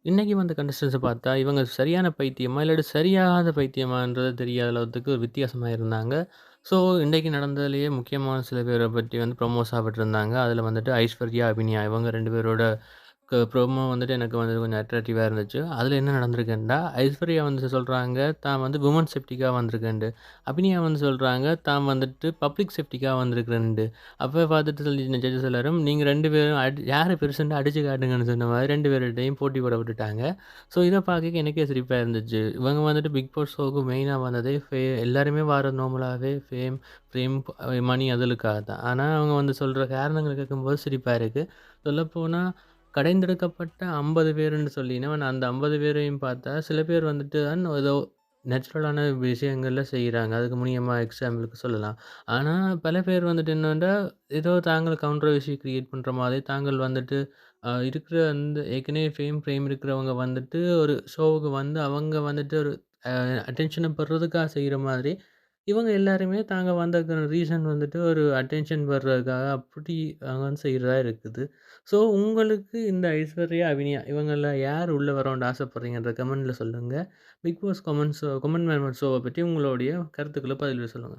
இன்னைக்கு வந்த கண்டஸ்டன்ஸ பார்த்தா, இவங்க சரியான பைத்தியமா, இல்லாட்டி சரியாகாத பைத்தியமான்றது தெரியாத அளவுக்கு ஒரு வித்தியாசமா இருந்தாங்க. ஸோ, இன்றைக்கு நடந்ததிலேயே முக்கியமான சில பேர பத்தி வந்து ப்ரமோஸ் ஆவிட்டுருந்தாங்க. அதில வந்துட்டு ஐஸ்வர்யா, அபிநயா இவங்க 2 பேரோட ப்ரோமோ வந்துட்டு எனக்கு வந்து கொஞ்சம் அட்ராக்டிவா இருந்துச்சு. அதில என்ன நடந்திருக்குன்னா, ஐஸ்வர்யா வந்து சொல்றாங்க, தான் வந்து வுமன் சேஃப்டிக்கா வந்திருக்கேன்ட்டு. அபிநயா வந்து சொல்றாங்க, தான் வந்துட்டு பப்ளிக் சேஃப்டிக்கா வந்திருக்கிறேன்ட்டு. அப்ப பார்த்துட்டு ஜட்ஜஸ் எல்லாரும், நீங்க 2 பேரும் யாரு பெருசுன்னு அடிச்சு காட்டுங்கன்னு சொன்ன மாரி 2 பேர்கிட்டயும் போட்டி போட விட்டுட்டாங்க. ஸோ, இத பார்க்க எனக்கே சிரிப்பா இருந்துச்சு. இவங்க வந்துட்டு பிக் பாஸ் ஷோவுக்கு மெயினா வந்ததே எல்லாருமே வர நார்மலாவே ஃபேம், மணி அதுகளுக்காக தான். ஆனா, அவங்க வந்து சொல்ற காரணங்கள் கேட்கும்போது சிரிப்பா இருக்கு. சொல்லப்போனா கடைந்தெடுக்கப்பட்ட 50 பேருன்னு சொல்லினோம். ஆனா அந்த 50 பேரையும் பார்த்தா, சில பேர் வந்துட்டு தான் ஏதோ நேச்சுரலான விஷயங்கள்ல செய்றாங்க. அதுக்கு முக்கியமா எக்ஸாம்பிளுக்கு சொல்லலாம். ஆனா பல பேர் வந்துட்டு என்னன்னா, ஏதோ தாங்கள் கான்ட்ரோவர்சி கிரியேட் பண்ற மாதிரி தாங்கள் வந்துட்டு இருக்கிற அந்த ஏற்கனவே ஃபேம் இருக்கிறவங்க வந்துட்டு ஒரு ஷோவுக்கு வந்து அவங்க வந்துட்டு ஒரு அட்டென்ஷன பெறுறதுக்காக செய்ற மாதிரி, இவங்க எல்லாருமே தாங்க வந்ததுக்கான ரீசன் வந்துட்டு ஒரு அட்டென்ஷன் பெறுறதுக்காக அப்படி அவங்க வந்து செய்றதா இருக்குது. ஸோ, உங்களுக்கு இந்த ஐஸ்வர்யா, அபிநயா இவங்கள்ல யார் உள்ள வரணும்னு ஆசைப்படுறீங்கன்ற கமெண்ட்ல சொல்லுங்க. பிக் பாஸ் கமெண்ட் மெம்பர் ஷோவ பத்தி உங்களுடைய கருத்துக்கள பதிவில சொல்லுங்க.